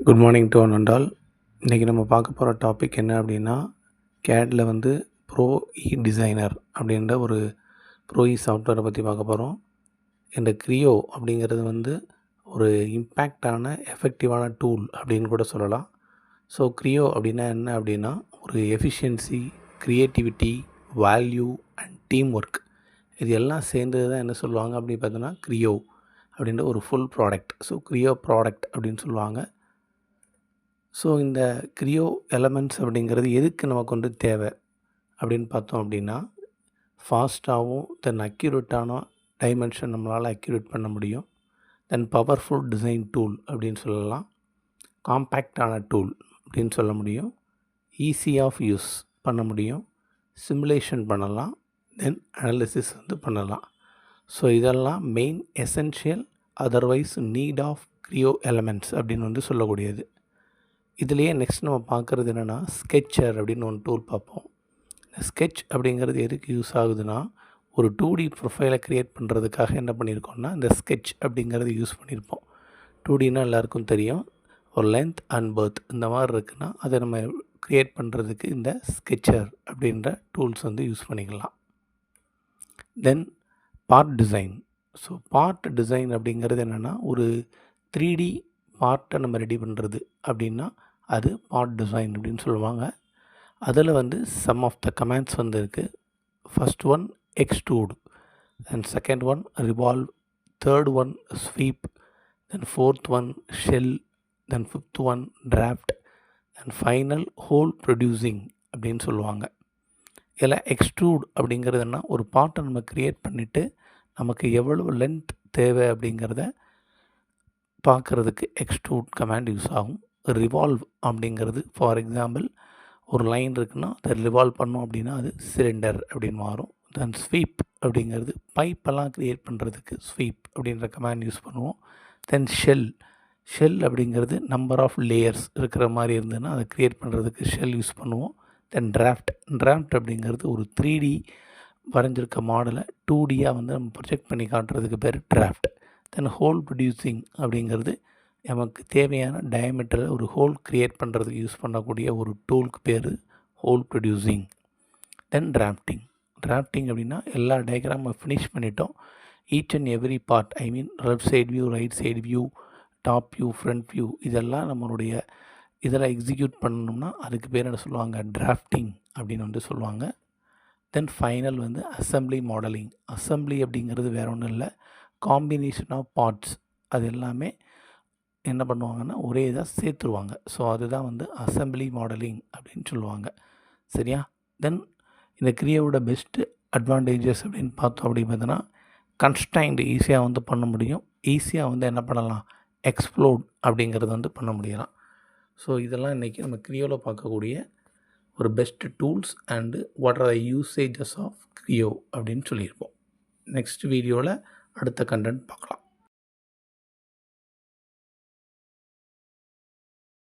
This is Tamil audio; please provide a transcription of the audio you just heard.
Good morning to one and all. இன்றைக்கி நம்ம பார்க்க போகிற டாபிக் என்ன அப்படின்னா, கேடில் வந்து ப்ரோ டிசைனர் அப்படின்ற ஒரு ப்ரோ சாஃப்ட்வேரை பற்றி பார்க்க போகிறோம். இந்த க்ரியோ அப்படிங்கிறது வந்து ஒரு இம்பேக்டான எஃபெக்டிவான டூல் அப்படின்னு கூட சொல்லலாம். ஸோ க்ரியோ அப்படின்னா என்ன அப்படின்னா, ஒரு efficiency, creativity, value and team work இது எல்லாம் சேர்ந்தது தான் என்ன சொல்லுவாங்க அப்படின்னு பார்த்தோன்னா க்ரியோ அப்படின்ற ஒரு full product. So cryo product அப்படின்னு சொல்லுவாங்க. ஸோ இந்த க்ரியோ எலமெண்ட்ஸ் அப்படிங்கிறது எதுக்கு நமக்கு வந்து தேவை அப்படின்னு பார்த்தோம் அப்படின்னா, ஃபாஸ்ட்டாகவும் தென் அக்யூரேட்டான டைமென்ஷன் நம்மளால் அக்யூரேட் பண்ண முடியும். தென் பவர்ஃபுல் டிசைன் டூல் அப்படின்னு சொல்லலாம். காம்பேக்டான டூல் அப்படின்னு சொல்ல முடியும். ஈஸி ஆஃப் யூஸ் பண்ண முடியும். சிமுலேஷன் பண்ணலாம். தென் அனாலிசிஸ் வந்து பண்ணலாம். ஸோ இதெல்லாம் main essential otherwise need of Creo elements அப்படின்னு வந்து சொல்லக்கூடியது. இதுலேயே நெக்ஸ்ட் நம்ம பார்க்குறது என்னென்னா ஸ்கெட்சர் அப்படின்னு ஒன்று டூல் பார்ப்போம். இந்த ஸ்கெட்ச் அப்படிங்கிறது எதுக்கு யூஸ் ஆகுதுன்னா, ஒரு 2D ப்ரொஃபைலை க்ரியேட் பண்ணுறதுக்காக என்ன பண்ணியிருக்கோம்னா இந்த ஸ்கெட்ச் அப்படிங்கிறது யூஸ் பண்ணியிருப்போம். 2Dனால் எல்லாருக்கும் தெரியும், ஒரு லென்த் அண்ட் பர்த் இந்த மாதிரி இருக்குன்னா அதை நம்ம க்ரியேட் பண்ணுறதுக்கு இந்த ஸ்கெட்சர் அப்படின்ற டூல்ஸ் வந்து யூஸ் பண்ணிக்கலாம். தென் part design. So part design அப்படிங்கிறது என்னென்னா, ஒரு 3D பார்ட்டை நம்ம ரெடி பண்ணுறது அப்படின்னா அது பார்ட் டிசைன் அப்படின்னு சொல்லுவாங்க. அதில் வந்து சம் ஆஃப் த கமாண்ட்ஸ் வந்து இருக்குது. First one extrude, then second one revolve, third one sweep, தென் fourth one shell, then fifth one draft, தென் ஃபைனல் ஹோல் ப்ரொடியூசிங் அப்படின்னு சொல்லுவாங்க. இதில் எக்ஸ்ட்ரூட் அப்படிங்கிறதுனா ஒரு பார்ட்டை நம்ம க்ரியேட் பண்ணிவிட்டு நமக்கு எவ்வளவு லென்த் தேவை அப்படிங்கிறத பார்க்குறதுக்கு எக்ஸ்ட்ரூட் கமாண்ட் யூஸ் ஆகும். ரிவால்வ் அப்படிங்கிறது ஃபார் எக்ஸாம்பிள் ஒரு லைன் இருக்குன்னா அதை ரிவால்வ் பண்ணோம் அப்படின்னா அது சிலிண்டர் அப்படின்னு மாறும். தென் ஸ்வீப் அப்படிங்கிறது பைப்பெல்லாம் க்ரியேட் பண்ணுறதுக்கு ஸ்வீப் அப்படின்ற கமாண்ட் யூஸ் பண்ணுவோம். தென் ஷெல் அப்படிங்கிறது நம்பர் ஆஃப் லேயர்ஸ் இருக்கிற மாதிரி இருந்ததுன்னா அதை க்ரியேட் பண்ணுறதுக்கு ஷெல் யூஸ் பண்ணுவோம். தென் டிராஃப்ட் அப்படிங்கிறது ஒரு 3D வரைஞ்சிருக்க மாடலை 2Dயாக வந்து நம்ம ப்ரொஜெக்ட் பண்ணி காட்டுறதுக்கு பேர் டிராஃப்ட். தென் ஹோல் ப்ரொடியூசிங் அப்படிங்கிறது நமக்கு தேவையான டயமீட்டரில் ஒரு ஹோல் க்ரியேட் பண்ணுறதுக்கு யூஸ் பண்ணக்கூடிய ஒரு டூலுக்கு பேர் ஹோல் ப்ரொடியூசிங். தென் டிராஃப்டிங் அப்படின்னா எல்லா டயக்ராமை ஃபினிஷ் பண்ணிட்டோம். Each and every part, I mean left side view, right side view, top view, front view இதெல்லாம் நம்மளுடைய இதில் எக்ஸிக்யூட் பண்ணணும்னா அதுக்கு பேர் என்ன சொல்லுவாங்க, டிராஃப்டிங் அப்படின்னு வந்து சொல்லுவாங்க. தென் ஃபைனல் வந்து அசம்பிளி மாடலிங். அசம்பிளி அப்படிங்கிறது வேறு ஒன்றும் இல்லை, காம்பினேஷன் ஆஃப் பார்ட்ஸ் அது எல்லாமே என்ன பண்ணுவாங்கன்னா ஒரே இதாக சேர்த்துருவாங்க. ஸோ அதுதான் வந்து அசம்பிளி மாடலிங் அப்படின்னு சொல்லுவாங்க. சரியா? தென் இந்த க்ரியோவோட பெஸ்ட்டு அட்வான்டேஜஸ் அப்படின்னு பார்த்தோம் அப்படின்னு பார்த்தோன்னா, கன்ஸ்டைன்டு ஈஸியாக வந்து பண்ண முடியும். ஈஸியாக வந்து என்ன பண்ணலாம், எக்ஸ்ப்ளோட் அப்படிங்கிறது வந்து பண்ண முடியலாம். ஸோ இதெல்லாம் இன்றைக்கி நம்ம க்ரியோவில் பார்க்கக்கூடிய ஒரு best tools and what are the usages of Creo அப்படின்னு சொல்லியிருப்போம். நெக்ஸ்ட் வீடியோவில் அடுத்த கண்டென்ட் பார்க்கலாம்.